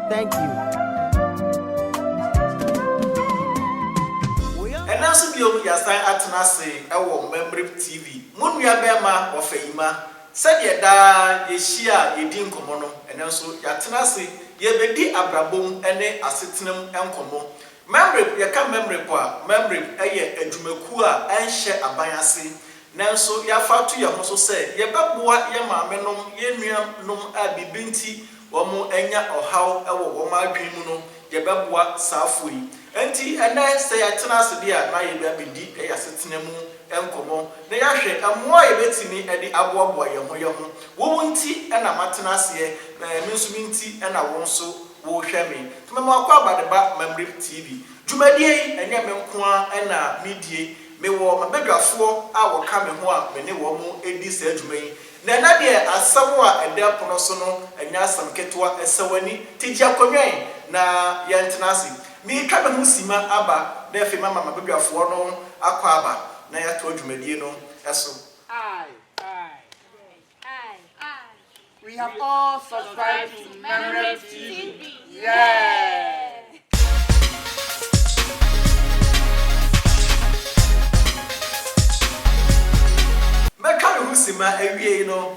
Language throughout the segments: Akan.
Thank you. And now, so you are saying at Nasi, our MEMHREP TV. Munya Bema or Feima said ye da ye share ye din commono, and also Yatanasi, ye bedi Abrabɔ ene asitinum and commo. MEMHREP, ye can MEMHREP, a Jumekua, and share a biasi. Nanso ya fatu ya hoso say ye babua ye maamenom ye nuanom abi binti wo mo enya ohaw ewo wo ma adwen mu no ye babua saafo yi enti ena say ya tena ase dia na ye ba bedi e ya setena mu enkomo na ya hwe amoa ye betimi e di aboaboa ye ho wo nti ena matena ase na mensu minti ena wo so wo hwe me tumema akwa abadeba MEMHREP TV dwumadie yi enya menkoa ena medie mewo mabedwafo a wo ka me ho a me ne wo mo edi sa adwuma yi na na de asam a ede pono so no anya asam ketoa esawani tijia konwen na yentenase mi ka me ho sima aba na efe mama mabedwafo no akwa aba na ya to adwumadie no eso We have all subscribed to MEMHREP TV. Yeah. Sima ewie no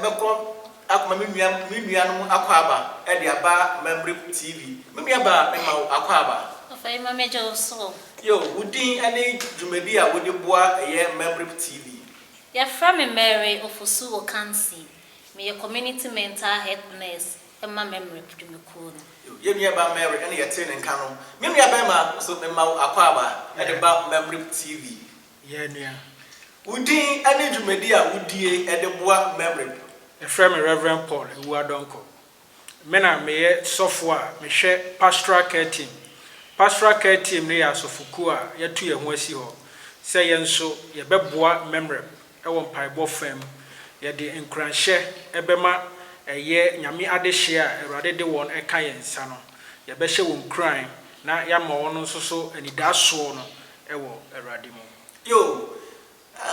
meko akoma menuanom akwaba e de aba MEMHREP TV menuaba ema akwaba ofai mamejo so yo wudin ane dwumadi a wode boa eye MEMHREP TV ya from Mary ofusu wo kansi me community mental health nurse ema MEMHREP dwumekuo no ye nuaba Mary ane yete ne nka no menuaba ema so ema akwaba e de ba MEMHREP TV ye nua Udin ani dwumadi a wudie edeboa MEMHREP. Efrem Reverend Paul Ewuadonko. Mena meye sofo a mehwe pastoral care team. Pastoral care team ne ya sofuku a yetu ye ho asi ho. Se ye nso ye beboa MEMHREP ewo mpaebɔ fam. Ye de nkranhye ebema eye nyame adehye a Awurade de won eka ye nsa no. Ye behye won kran na ya ma won nso so anidaso no ewo Awurade mu. Yo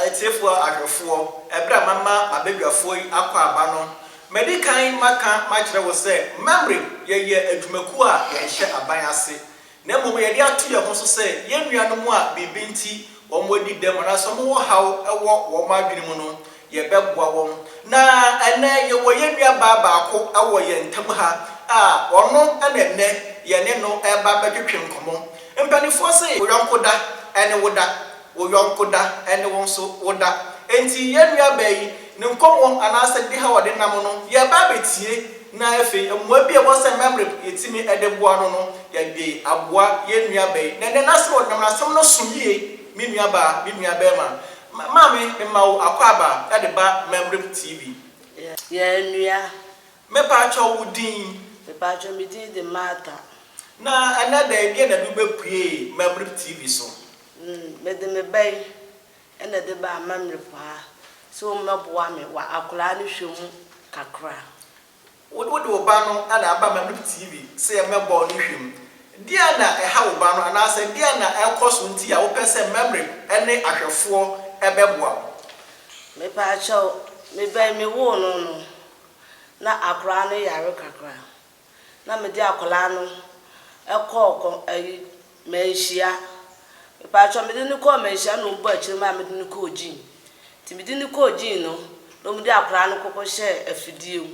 Etiefo ahwefo ebra mama abedwafo yi akwa aba no medikan maka makire wo se MEMHREP ye adwumaku a ye hye aban ase na mmom ye de ato ye ho so se ye nuanom a bibinti wo modi dem na so mo haw ewo wo ma adwene mu no ye beboa wo na ene ye wo ye nua baako ewo ye ntam ha a ono ene ye ne no eba bedwetwe nkomo mpanifo se wo yonkoda ene woda Oyonkoda ene wonso woda enti yenua bayi ne nkomo anase de ha wode nam no ye ba betie na efe emwa bi e wo se MEMHREP yetimi edeboa no ye de aboa yenua bayi na ne nase wode nam asem no sumie mi nua ba ma maami ma akwaba e de ba MEMHREP TV Yenua me pa cho wudin me pa cho mi din de mata na anada e na du bepue MEMHREP TV so me de me bay ene de ba MEMHREP ha so me boa me wa akura ne hwemu kakra wo de oba no ana aba MEMHREP TV se ye mebo ne hwem dia na e ha oba no ana se dia na e koso nti a wo pese MEMHREP ene ahwefo ebeboa me pa cho me bay me wo no na akura ne yare kakra na me de akura no e ko me hia Pacho me dinu ko menhia no bo akire ma me dinu ko ogin ti me dinu ko ogin no me di akora no kokko hye afidie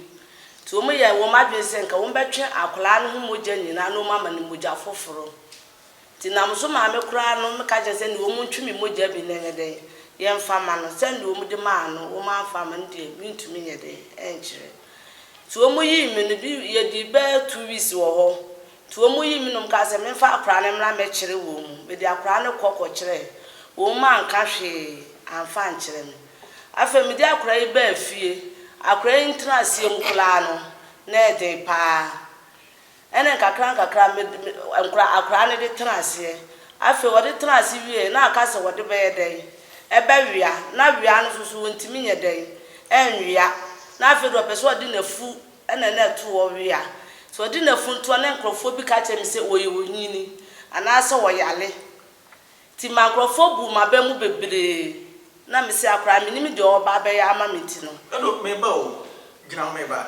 ti o mo ye wo ma dwese nka wo betwe akora no ho mogya nyina no mama ne mogya foforo ti na mo so ma me kora no me ka jese ne wo mo ntwi me mogya bi ne ngede ye mfa ma no se ne wo mo di ma no wo ma mfa ma ndie mi ntumi nyede enchire ti o mo yi me ne bi ye di be 2 weeks wo ho to mu yi minum ka se me fa akra ne mra me kire wo mu me di akra ne kokko kire wo ma nka hwe amfa nkire me afa me di akra yi ba afie akra intra asie nkula no na de pa ene kakra me akra ne de tra asie afa wo de tra asie wie na aka se wo de be yeden e ba wia na wia no susu ntimi nyeden enwia na afa do pese wo de nafu ene na to wo wia so di na funtu na nkrofo bi ka che mi se oyi wonyini ana se wo yale ti ma nkrofo bu ma ba mu bebre na mi se akra mi ni mi de oba ba ya ama mi ti no eno me ba o gina me ba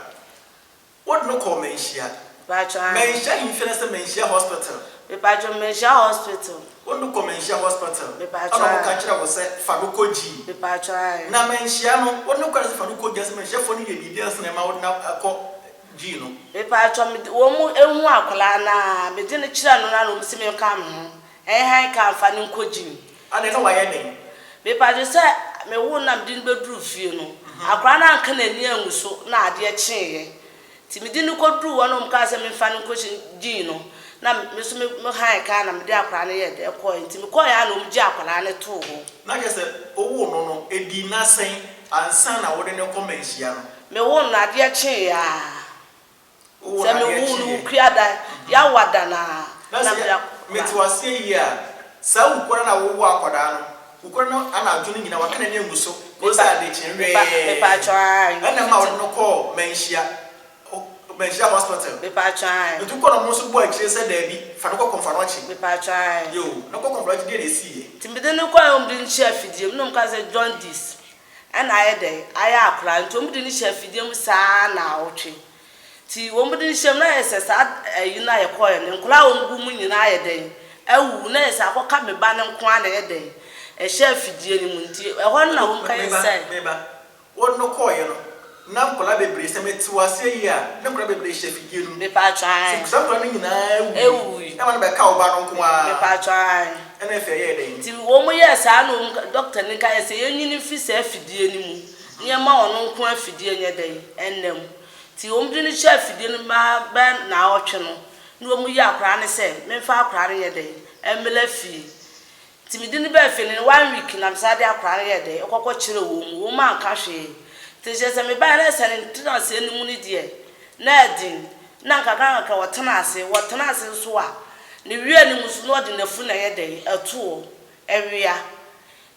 what no call me hia Pacha. Mensah infinite Mensah hospital. Pacha Mensah hospital. Wonu ko Mensah hospital. Pacha. Ana ka kira wo se faduko ji. Pacha. Na Mensah no wonu ko se faduko ji Mensah fo ni ye bibi asene ma wona akọ ji no. Pacha wo mu ehu akola na me di ne kira no na no msi me ka me. Han ka fa ni nkoji. Ade no wa ye den. Pacha se me wo na me di beduru fie no. Akora na nka na ni anguso na ade cheye. Ti me di no koduru wono mka se me fa ni nkoji ji no. Na me so me han ka na me di akora na ye de ko nti me ko ya na omji akora na to ho. Na je se owo no no edi na sen ansa na wo de ne ko Mensah no. Me wo na ade cheye ya. Owo Se na me ye wo chi. no kriada ya wada na. Na me ti wase yi a sa ukora na wo akoda no. Ukora no ana adwene nyina wa kana ne nguso. Ko sa de chenwe. Me pa try. Ana ma wo no ko Mensah hospital. Me pa try. Ntu ko no mo so bo akire se da bi fa no ko konfa no chi. Me pa try. Yo, no ko konfa chi de si ye. Ti me de no kwa om din share fidie no mka se John this. Ana aye de aye akra ntu om din share fidie mu sa na otwe. Ti om din share na ese sa ayi na ye koye ne nkula om gu mu nyina aye de. Awu na ese akoka me ba ne nko ana ye de. E share fidie ni mu nti e ho na wo kan say. Meba. Won no koye no. Na nkola bebre se meti wase yi a, na nkola bebre share fidie no. Me pa try. Se nkola no nyina Ewu. Na ma be ka wo ba no nko a. Me pa try. Ena efe ye de. Ti wo mo yes anu doctor ni ka say yenyini fi se afidie ni mu nyema ono nko afidie nya den ennem ti wo mdi ni che afidie ni ma ba na otwe no ni wo mo yi akra ni se me fa akra ni ye den emela fi ti mi di ni ba fi ni 1 week na msa de akra ni ye den okokọ kire wo ma nka hwe ti je se me ba na se ni tuna se ni mu ni de na edin na nka wotena ase so a ni wie ni musu no de nafu na ye den atuo ewia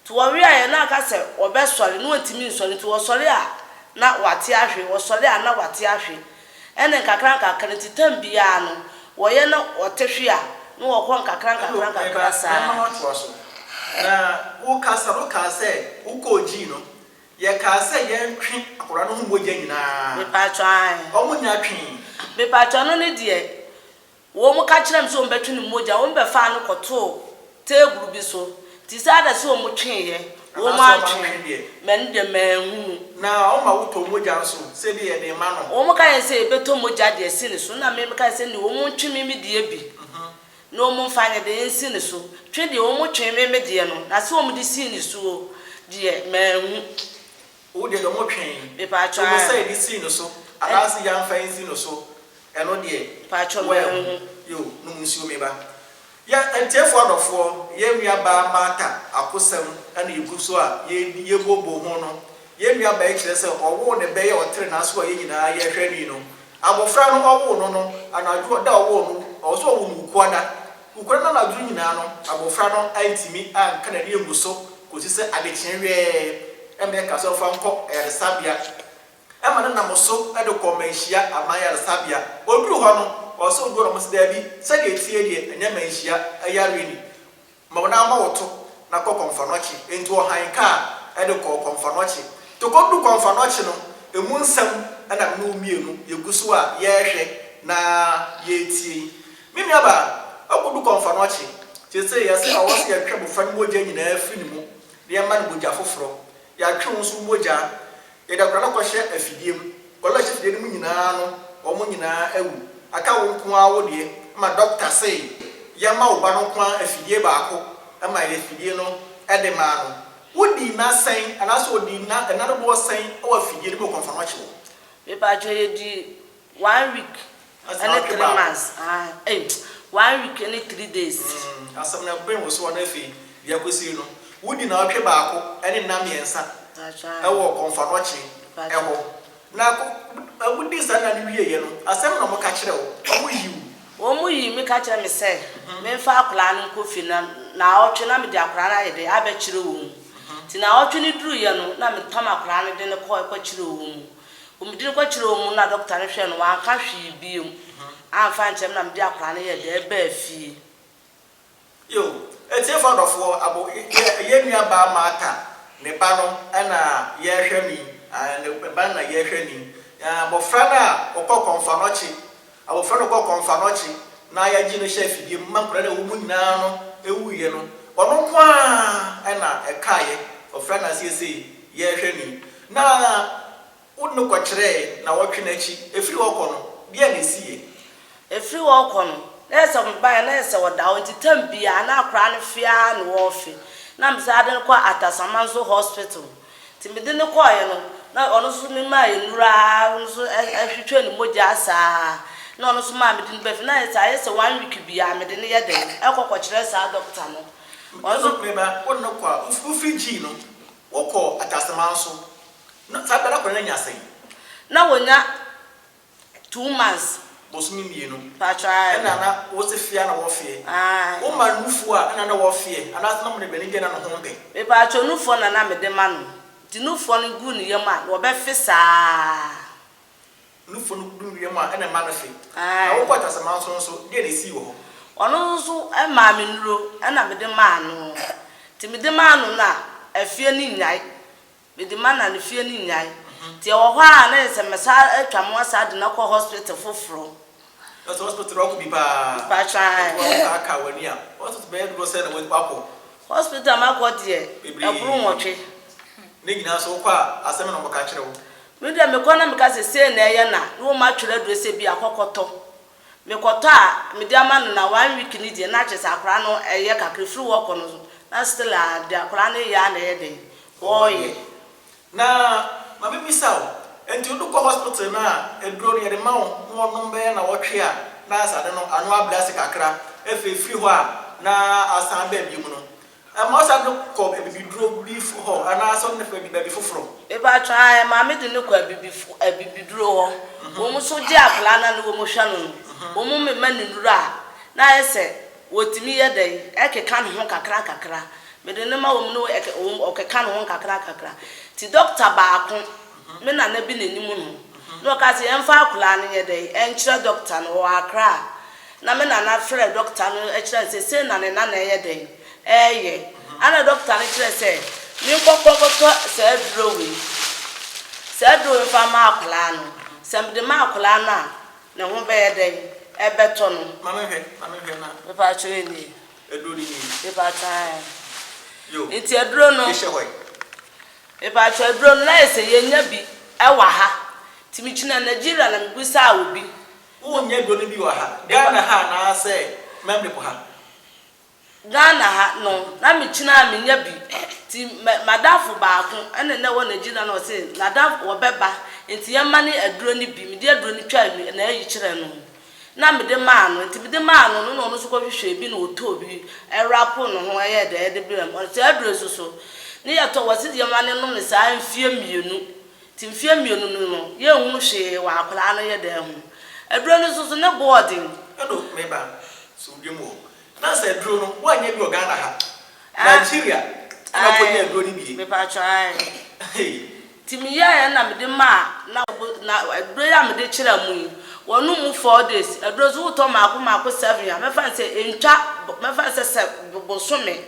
to wia ye na aka se obesori no ntimi nsori to wosori a na wate ahwe wosori a na wate ahwe ene nkakran titam bia no wo ye na otehwe a no wo ko nkakran sa na wo ka se wo ko ji no ye ka se ye ntwe akora no humboja nyina me pa twan o mu nya twen me pa twan no ne de wo mu ka kire mso mbetwe ni moja wo mbe fa no koto table bi so ti sada so mo twen ye wo ma twen men de manhu na o ma wo to moja so se bi ye de ma no wo mu ka ye se beto moja de si ni so na me ka se ni wo mu twen me de bi no mu fanya de si ni so twen de wo mu twen me de no na se wo mu de si ni so de manhu wo de do mo twen me pa twan wo say de si ni so alasi ya mfa si ni so eno de pa twan manhu yo no nsuo me ba ya ntefo adofo ye nua ba mata akosam ana iguso a ye bobo ho no ye nua ba ekire se owo ne be ye otere na so ye nyina ye hwani no abofra no owo no no anadwo da owo no oso owo no ukwana na nadwo nyina no abofra no antimi an kana ne eguso ko sise adekyenwe eme ka so fa nko eresabia ema na moso edo ko manhia amaya eresabia oduru ho no oso oduru mo sida bi se de tie de enya manhia ayare ni ma wona ma woto na ko konfanochi enti o han ka edo ko konfanochi to ko du konfanochi no emu nsam ana no mienu yeguso a ye hwe na ye tie mimi aba akodu konfanochi che se ya se awose ya twebo fan moja nyina afini mu de ma no moja foforo ya twe nso moja e da kra na ko hye afidiem ko la hye fidiem nyina no o mo nyina awu aka wo nko awo de ma doctor say ya ma wo ba no nko afidie ba ako ama ye afidie no e de ma no wodi na sen anaso odi na another bo sen o afidie no konfanochi wo me pa joye di 1 week and 3 months 1 week and 3 days asam na brain wo so na afi dia kwesi no wodi na otwe ba ako ene na miensa ewo konfanochi ewo na ko wodi sa na ni wiye no asem na mo ka kire wo mu yi me ka kire me se me fa akula no kofi na otwe na me di akula na ye de abe kire wo mu ti na otwe ni duru ye no na me tam akula no de ne ko kire wo mu o me di ko kire wo mu na doctor ne hwe no wa ka hwi bi mu afa nchem na me di akula no ye de ebe afie yo etie fondofo abo ye nua ba mata ne ba no ana ye hwe ni ne ba na ye hwe ni bofra na okọ konfanochi abofra no kɔ konfa no chi na ya gi no chef bi mankora na wo mu nyina no ewuye no ono kwa na ekaye ofra na siesie ye hwɛ ni na wonu kɔ kyerɛ na wɔtwe na chi efiri wɔkɔ no bia na sie efiri wɔkɔ no na ɛsɛ mba na ɛsɛ wɔda wo titam bia na akora no fia na wɔfe na msade no kɔ Atasamanso hospital timide ne kɔ ye no na ono so me ma enura ono so ahwetwe ne mogya saa na ono so ma me din befi na yesa 1 week bia me de ne ye den ekokɔ kyerɛ saa doctor no ono so me ba wonu kɔ ufiji no wɔkɔ Atasamanso na sabara kɔ na nyasɛn na wonya 2 months bosumi mienu patwa na wo se fia na wo fie wo ma nufu a na wo fie ana na mo ne beni gena no ho mpe me patwa nufu na me de ma no ti nufu no gu ne yam a wo be fe saa nufu no gu ne yam a na ma no fe na wo kwata Atasamanso so de ne si wo ono so e ma me nuro na me de ma no ti me de ma no na afie ni nyai me de ma na ne fie ni nyai ti wo hɔ a na se mesa atwa mo asa de na kɔ hospital foforo so hospital ro ku bi pa patwa ka wani a hospital be do se na wo akɔ hospital ma kɔ de aburu nwɔtwe ne nyina so kɔ a asɛm na mo ka kyerɛ wo me de me kɔ na me ka se na ɛyɛ na wo ma twere do se bi akɔkɔtɔ me kɔtɔ a me de ama no na 1 week ni de na kyesa akora no ɛyɛ kakra firi wo kɔ no na still a de akora no ya na ɛyɛ de woye na ma me misao enti odu kɔ hospital na eduro no yɛ de ma wo no be na wɔtwe a na asade no anu ablase kakra efe firi hɔ a na asan ba bi mu no ma asade kɔ bibiduro bi hɔ ana aso ne fa bi foforo e ba twa ma me de ne kɔ bibiduro hɔ wo mu so je akla na no wo mu hwa no wo mu me mani nuru a na yɛsɛ wotimi yɛ dai ekeka no ho kakra me de ne ma wo mu no okeka no ho kakra ti doctor baako me na na bi n'anim no no ka se emfa akula no ye dey enkyere doctor no wa akra na me na na frɛ doctor no ekyere se na ne na ye dey ye ana doctor no kyerɛ se mi kokoko se aduro wi se aduro fa ma akula no se me de ma akula na ne ho be ye dey ebeto no mama hwɛ na me pa kyerɛ ni aduro ni me pa try yo enti aduro no eba cho aduro no na ese yenya bi ewa ha timichina Nigeria na mbusa obi wo nya aduro no bi wa ha Ghana ha na se MEMHREP ha Ghana ha no na michina menya bi ti madafu baako ene na wo Nigeria na o se madafu wo beba enti yema ne aduro ni bi mede aduro ni twa na ayi kire no na mede ma no enti mede ma no no so ko hwehwe bi na oto bi erapo no ho ye de bi o se aduro so ni ya to wasi de mane no ne sa mfie mienu ti mfie mienu no ye hu hwe wa akora no ye de hu aduro no so ne boarding edo meba so dwemo na sa aduro no wo anya bi o Ghana ha Nigeria na ko nya aduro ni bi me pa try ti mi ya na me de ma na aduro ya me de kira mu wonu mu 4 days aduro so to mako 7 ya me fa se entwa me fa se bosome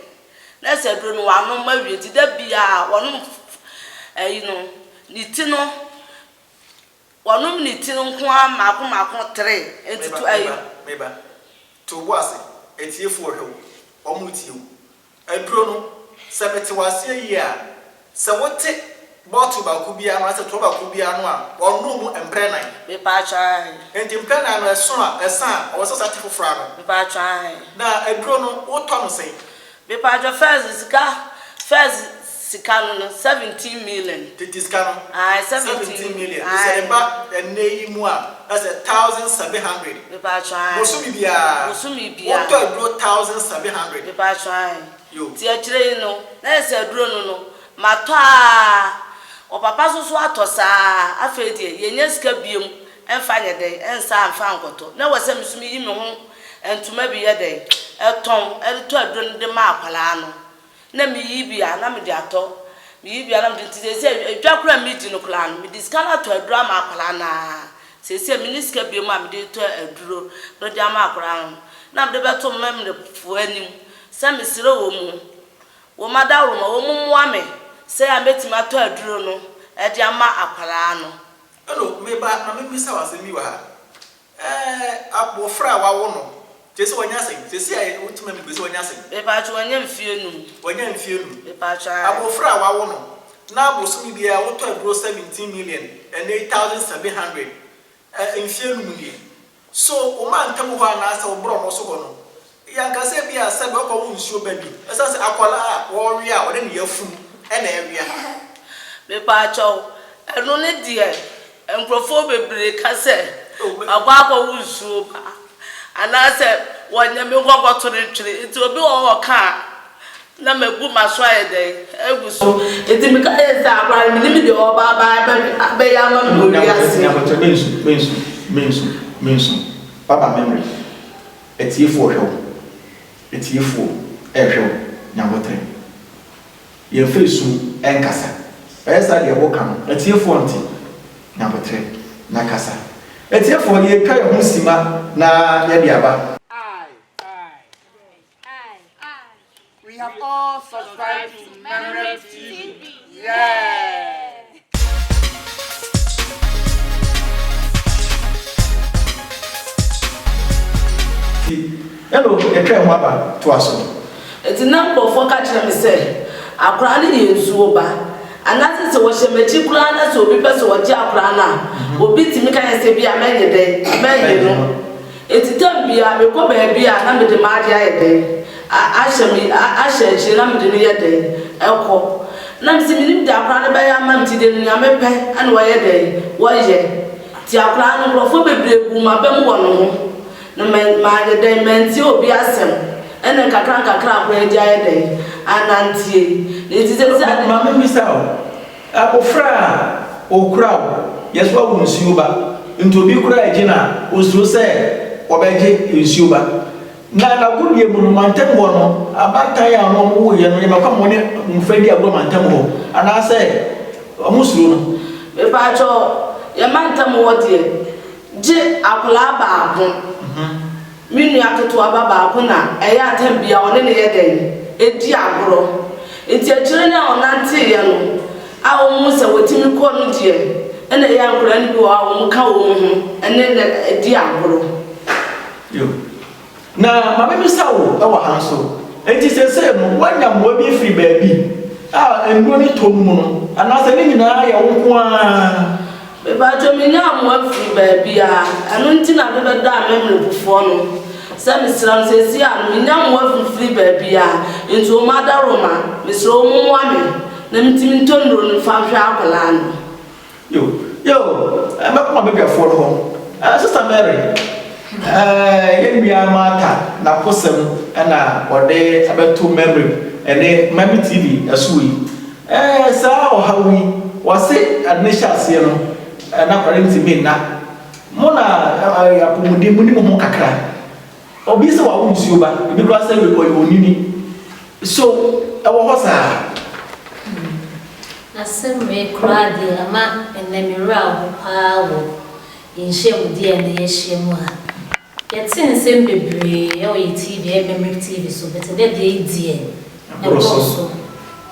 na se aduro no wa no ma wi ti da bia wonu no ni ti no wonu ni ti no nko a mako 3 enti to meba to wase etiefo hwe omu tiwo aduro no se beti wase yi a se wote bottle ba ku bia no se to ba ku bia no a wonu mu emprenan me pa try enti emprenan no eso a esa o so sati fofra no me pa try na aduro no wo to no sei me pa try first sika no 17 million titiska no 17 million se ba eneyi mu a that's 1700 me pa try bosumi bia wo to aduro 1700 me pa try yo ti akire no na se aduro no mato a o papa so atosa afa die yenya sika biem emfa nyede ensa amfa nkoto na wase misumi yi me ho entuma bi yede eton eto aduro de ma akwala no na mi yi bia na me de ato mi yi bia na me de se edwakura mi di no kula no mi diskana to aduro ma akwala na se mi niska biem ma me de to aduro no de ma akwala no na me de beto MEMHREP fo anim se mi sire wo mu wo madawo ma wo mu ame se ya betima to aduro no e de ama akwara no eno meba na me misa wase mi wa ha abofra wa wo no Jesi wanya sen sesi ai ultima mi gbese wanya sen e pa cho wanya mfie nu e pa cha abofra wa wo no na abosu mi bia wo to abro 17 million and 8,700 mfie nu mu die so o ma ntam ho ana asa wo bro no so go no ya nkase bia se be ko wo nsuo ba bi esa se akola a wo wi a wo ne yafum e na ewia me pa cha eno ne die enkrofo bebre ka se agwa akwa wo nsuo ba anase wanya me gwagwa to ne twere nti obi wo ka na magu maso ayede eguso enti me ka eza abra me ni de oba ba be ya ma me ori ase mensu papa memory etiefo hwo etiefo ehwo nyabotre ye fesu enkasa esa de wo kan etiefo nti nyabotre na kasa etiefo ye twa ye ho sima na ye biaba. We have all subscribed to MEMHREP TV. Yeah. Hello, you try mwaba to aso. Eti na mkofo ka kire me se akura ne yensuo ba anase se wo hyemechi kura na se obi pese wo je akura na obi timi ka yese bia menye de menye no eti tambia me ko ba bia na me de ma dia yede ashe chi na me de ne yede ekọ na me se minim da akura na ba ya ma mti de nya me pe ana wo yede wo ye ti akura no mkofo bebre bu ma bem wo no ho na ma de menti obi asem ene kakra akwa dia yede anantie eti se ma me misa o abofra okura yeso wo nsuo ba ntobi kura agina osuro se obeje nsuo ba na gudie mu mantem ho no abatan ya no wo ye no ye makwa mo ne mfadi agro mantem ho ana se omusuro no be ba cho ye mantem wo de je akola ba ho minu aketo aba ba ho na eya atambia one ne ye den edi agro enti akire na onante ye no a wo mu se wotimi ko no die ene ya nkura ni bi wo mu ka wo ho ene na edi agro yo na ma me sawo e wa hanso enti sese no wanya mo bi free baabi endo ni tom mu no anase ni nyina ya wo ko a be ba jo mi nya mo free baabi a anu nti na be da memle bufo no se misram sesi a mi nya mo free baabi a nti o ma da roma misro mo wa me na mtimi ntondro no fa hwa akola no yo ma ko ma be befo no sister Mary yenbia mata na posem na ode abeto memory ene MEMHREP TV asui sa o hawi wase admission ase no na parent me na mona apomudi muni mo kakra obi se wa wonsuo ba ebi kra se we ko onini so e wo hosa aseme kra de ama enemira ho pa wo inhyem de ene yehyem ha yetin sem bebre e o TV MEMHREP TV so better de die so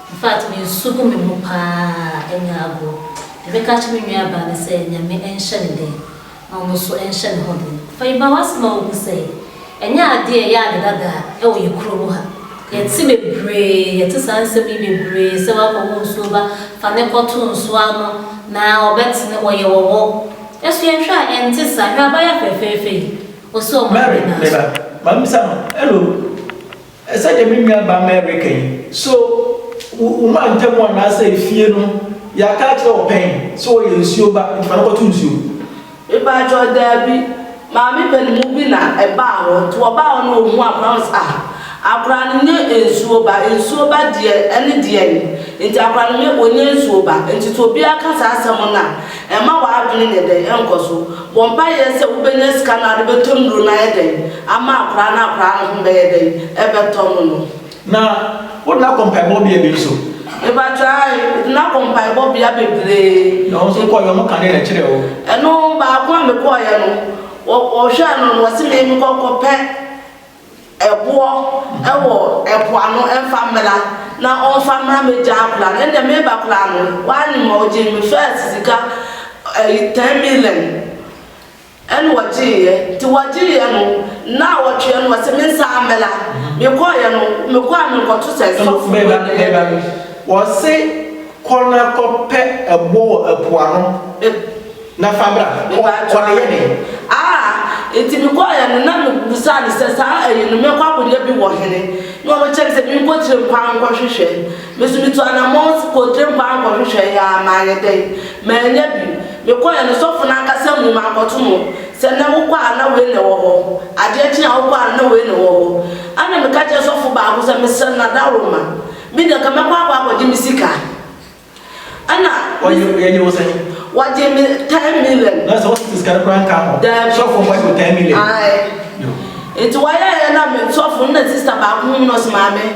in fact me sugu me mo pa enyago e be catch me nua ba ne se nyame enhye ne de na no so enhye ne ho de fa iba wasma wo say enya ade e ya de dada e wo yekuro ha yeti bebre yeti sanse bi bebre se wa ko nso ba fa ne koto nso ano na obeti ne wo ye wo esu yenhwa enti sa hwa ba ya fefefe oso Mary neba mam sam hello esa de minua ba American so uma ntemo na asa efie no ya ka kire open so ye nsuo ba fa na koto nsuo e ba jo da bi ma mi pen mu bi na e ba ho to ba ho no hu approunce akra ne ensuo ba de ene de enti akra ne onye ensuo ba enti to bi aka sa asem na e ma wa adwene ne de enkoso bomba ye se wo benya ska na de betom ru na ye de ama akra na ho be ye de e betom no na wo na compare bo bi e bi so e ba try na compare bo bi abebre no so ko yo mo kan ne kire o eno ba ko me ko ye no o hwa no wo se me ko pe ebo ewo epoano enfamela na onfamela meja akula ende me ba kula no wani mo je me first sika 10 million and what ye to what ye now what you was a Mensah Mental. Me got to say something. Was say corner pet a bow a poano. Na fabra it's in quiet and none of the side says I and make up with every one in it. No one checks that you go to a pound position. Mr. Mitana Mons go to a pound position, my day. Man, you quiet and so for Naka, some man got to move. Send no one no win the war. I did not no win the war. I never catch us off for Babus and Mr. Nadaruma. Media come up with Jimmy Sika. Anna, what you were saying? What do you mean 10 million? That's what this kind of grand couple. So for what with 10 million? It's why I am so from the sister about whom knows mammy.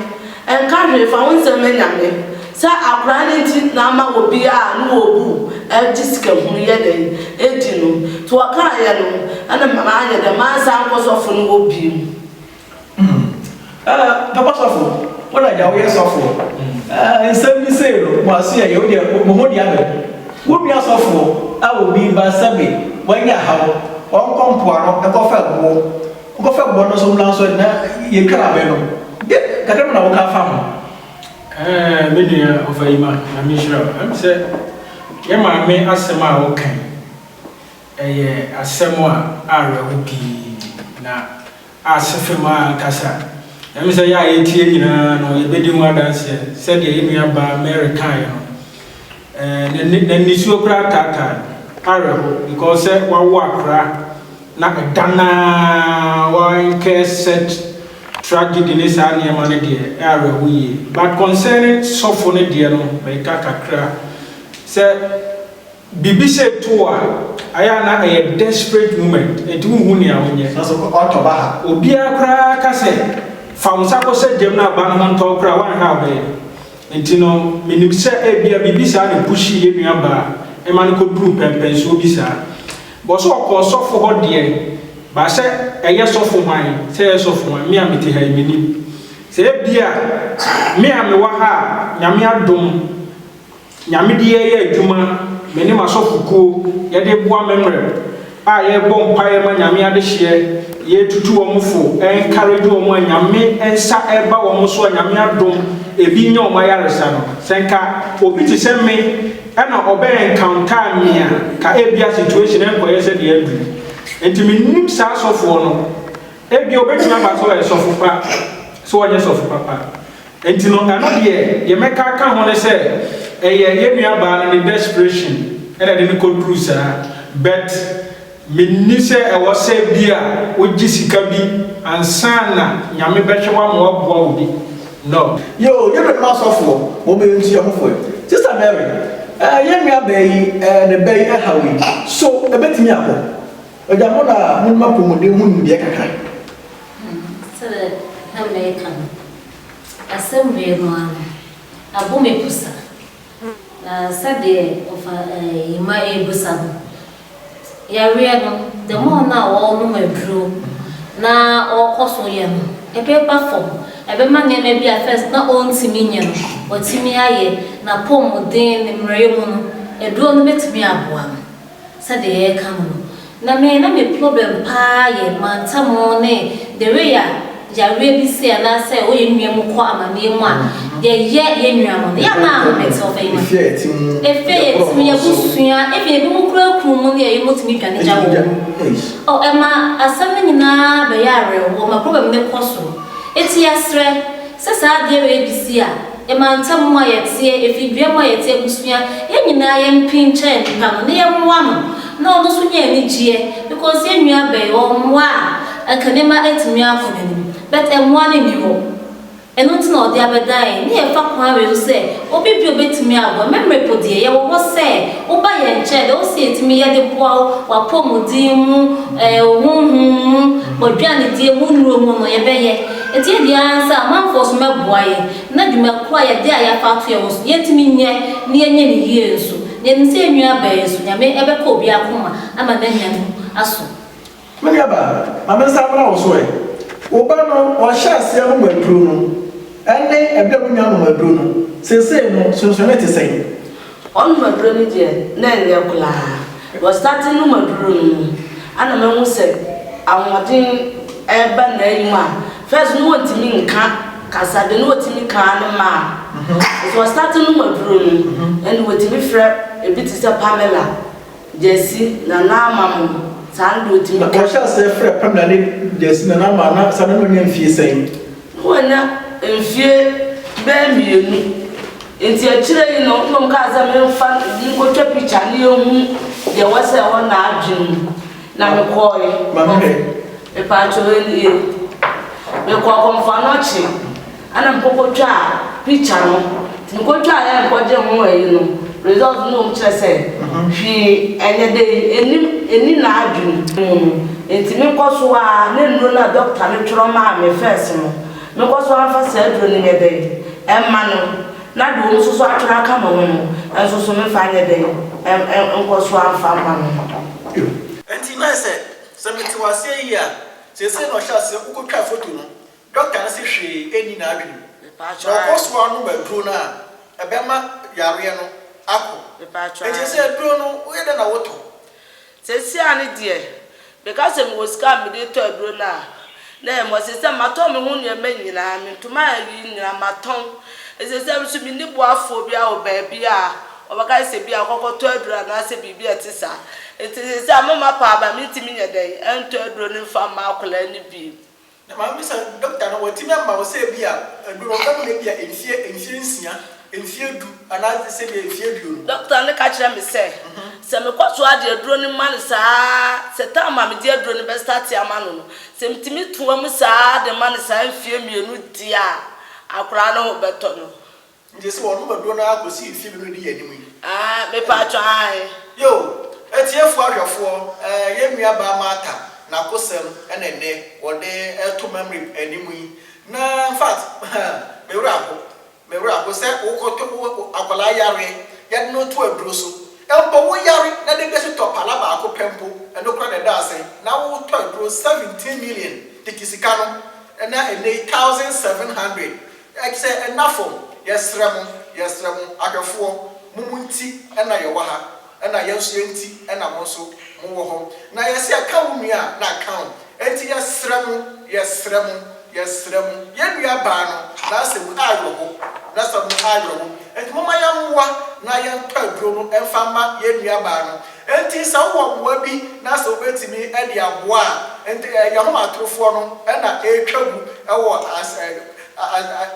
And country if I want some many. Sir, our planning number will be a no boo, a disc of Muyede, 18 to a Kayano, and a man, the man's uncles often will be. Papa Sofu, what are your years of? And 70 was here, you dear Momodia. Would be as awful, I will be by Sabi, when you have one compound, a coffee bonus on Lanson, you can't have it. Catamina will come. Media of a man, I'm sure. I'm said, Yama may ask a man, okay. A Samoa, Arabi, now, as a Fema Cassa. I'm say, I ain't no, you bidding one dance, said the Emia by American. And then you so crack Arab because one walk not a dana one case set tragedy in this annual money dear Arab we but concerning software dear no by Kakakra say BBC tour I am a desperate moment a 2 hunia that's a autobaha Obia crack I said found Sako said Gemna Banman talk one have Intino, Minibisa, Ebia, Bibisa, and Pushy, Yaba, a man could prove and so bisa. But so called soft for hot dear. But say a yes of mine, say yes of my mere miti, mini. Say, dear, me am the Waha, Yamia Dum, Yamidia, Juma, Menima Sofuku, Yadebua MEMHREP. I have bomb Pireman Yamia this year, ye to 2 omufu, and carry you on Yami, and Sa Eba Omuso and Yamia Dum. Ebi nyo mayaresa no senka obi ti send me na obey encounter me ka ebia situation enkoye se de adu enti minnim sa sofo no ebi obetima ba so sofo pa so onye sofo papa enti no ano de ye meka ka ho ne se ye nua ba no desperation e de ne kodru sa but minni se e wo se bia ogi sika bi ansana nyame behwewa mo oboa obi. No. Yo, you're the master for women to your home. Sister Mary, young bay and a bay a howie. So a bit me up. A Jamona, Mumapu, the moon be a kind. So that American assembly one a boomy pussa. Saturday of a my busan. Yariano, the more now all no my brew. Now all cosoyam, a paper form. Every man may be a first not own Siminian or Timiaye, na pom den and Raymond, a drone met me up one. Said the air come. Na me na me problem pie, man, tamone, the rear, Jarabi say, and I say, oh, you mean Muquama, near one. Yet, Yenram, Yana, makes of a if it's me a bushia, if you move crowd, you must meet an oh, Emma, a summon na bayare, or my problem no possible. It's yesterday, says I dear ABC. A man, some more yet see if you dream my yet, and I am pinch and come near one. No, no, so near me, because you are bay or moi, and can never eat me out for him. But I'm one in you. And not know the other day, near fuck my will say, or be a bit to me out, MEMHREP dear, you was say, or buy and chat, or say to me at the poor, or pomo dim, or Johnny dear moon room on your bay. It's the answer, man for smell boy, not you may quiet there, I thought you was yet me near many years. Then say you are bears, you may ever call be a coma, I'm a then asu. Maniaba, I'm a Sabra was way. Obano or Shas young Bruno, and then a double young Bruno. Say, no, so let us say. On my Bruno, dear, Nanny was starting no Bruno. ana me hu se amodin eba na yima first no want me nka kasa de no want me kan na ma it was starting no maduro and want me frɛ a bit is a Pamela Jesse na na mamu sandu want me ka sha se frɛ Pamela ni Jesse na ma na sanan no mfie sɛn wona mfie be mienu enti akire yi no no ka za me fa di ko twa picture ni ehu de wase ho na adwenu na me koy mama e pa cho ni me ko konfa no chi ana mpoko twa picture no ti ko twa ya ko je ho yi no result no mche se hwi enye de eni na adwenu enti me ko so a ne nro na doctor ne tworo ma me first no me ko so afa se adwenu ni me de emma no na do so so atwara kama ho no enso so me fa nye de enko so afa ma no enti na se meti wase yi a se no sha se ukotwa photo no doctor na se hwe eni na adwenu ko so anu baduro na ebema yare no akọ enti se aduro no wo yede na woto se si ani de because me was scam me de to aduro na mo se se mato me hu ne manyina me ntoma yi nyina maton ese se so mi ni boafo bia o ba bia o ba ka se bia kokoto aduro na se bibia tisa enti se amama pa ba mi timi nya dai ento aduro ni fa ma akola ni bi na ma mi se doctor no wati me ma wo se bia aduro ka me bia enfie nsia enfie du ana se bia enfie du doctor ne ka kire me se me kwaso ade aduro ni man saa se ta ma me di aduro ni be start ama no se mtimi tuwa mu saa de man saa enfie mienu dia akura no beto no nje se wonu aduro na akosi enfie bi no di yanim yi me pa twa ai yo etiefu ahwefo ye nua ba mata na kosem enene wode eto memory animu yi na in fact me wura ko se ukoto akola yare ya no to aduro so empo wo yare na de besi to pala ba ko pempo eno kra na da ase na wo to aduro 17 million tikisika no na 1700 ekse enafo yesremu ahwefo mumunti ena ye wa ha ena yenso enti ena mo so mo wo ho na yesi aka wunua na account enti yesremu yenua ba no na se mu ayo ho na se mu ayo ho enti mo ma yamwa na yento aduro no emfa ma yenua ba no enti sa wo mwa bi na se obetimi ede aboa enti ya ho atrofo no ena etwagu ewo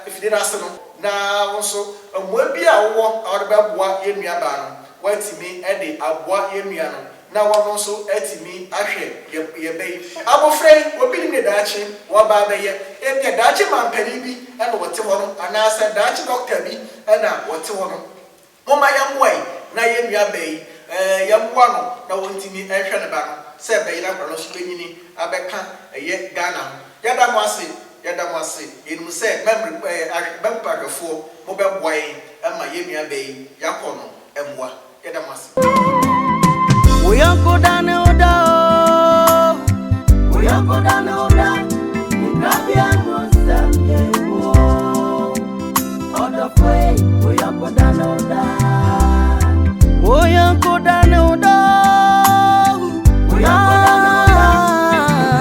ifidina se no na wonso mwa bi a wo awreba boa yenua ba no watimi ede aboa yenua no na wono so atimi ahwe ye bei abofrei obi ni daachi wo ba ba ye e daachi mampani bi na wote wono ana sa daachi doctor bi na wote wono moma yamwai na yenua bei yamwa no na wontimi ahwe ne ba no se bei na kwano so benyini abeka ye Ghana yada mo ase yenu se memory bempagafo mo be boy ama yenua bei yakono emwa yada mo ase We are good and oda. Rakia Nsɛm Order way. We are good and oda.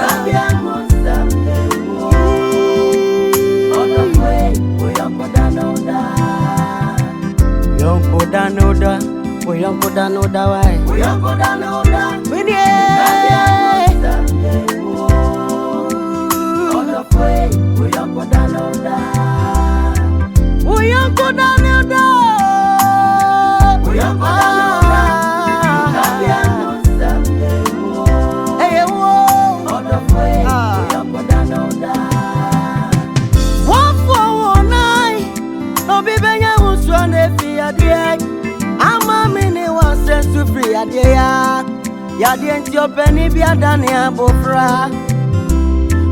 Rakia Nsɛm Order way. We are good and oda. We are good and oda. Why? We are good and oda. We need. Order way. We are good and oda. We are good and oda. We are good and oda. Rakia Nsɛm. Hey wo. Order way. We are good and oda. One for one night. No be benya uswane fi adie. Ama mini wase su free adea. Ya di enti openi bi adane abofra.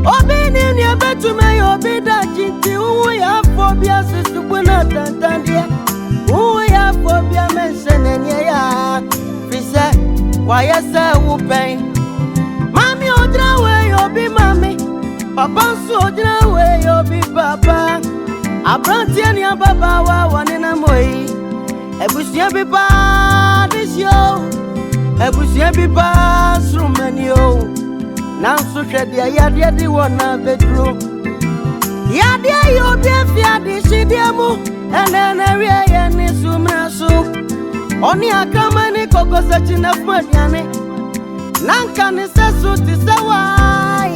Obi ni ni abetume obi da jinti uwu ya phobia susubuna tantandie. Uwu ya phobia mensenenye ya. Fise wa yesa upen. Mami odra we obi mami. Papa su odra we obi papa. Abrantie ni ababa wa wanena moi. Ebusia bipa this yo Ebusia bi pass through many oh. Now so shed the yadia the one bedroom. Yadia you be fear the shidiamu and then area and sumasu. Only a kamani koko searching of Madiane. Nankan is a suit is a why.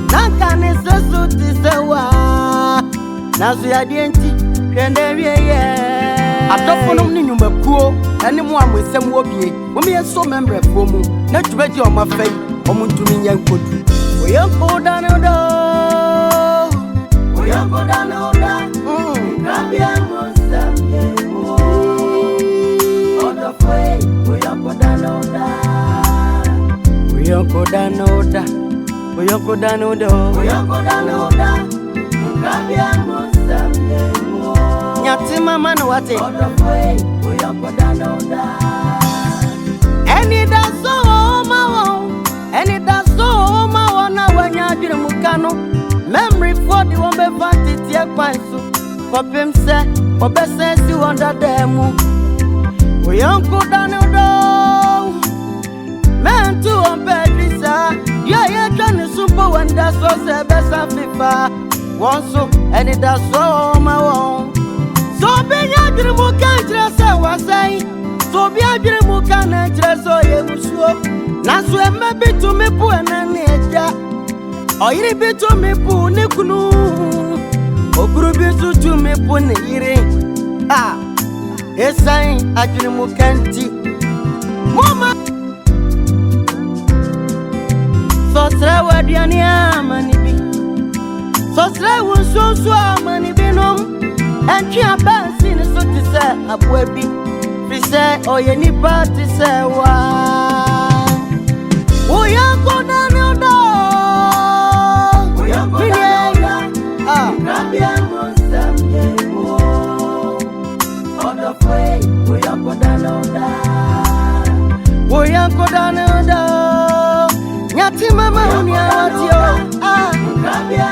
Nankan is a suit is a why. Now so yadienti, and area. I don't know any number anyone with some wobby. When we are so member for me, not to ready on my face, or Muntumin young good. We are go down the door. We are go down the door. Rakia Mensah on the way. We are go down the door. We are go down the door. We are go down the door. We are go down the door. Rakia Mensah. Yatima man what it? Any da so ma any da so ma na wanya dwene mukano memory for the one be vanity tie kwan so kopem se obese si wonder demu we yanko dano do men to on bedrisa yeah twan super wonder so se besa fifa one so any da so ma so be nyadwene mu kan kire se wasai so be adwene mu kan na kire so ye musuo na so e mebi to me pu enane eja oyiri bi to me pu ne kunu oguru bi so to me pu ne yire esai adwene mu kan ti mama so tra waduane amani bi so tra wonso so amani bi no and you are bouncing so to say, a baby. We say, oh, you need party say, why? We are going down the door. We are going down the door. Rakia Mensah on the way. We are going down the door. We are going down the door. Yatima mama, Rakia.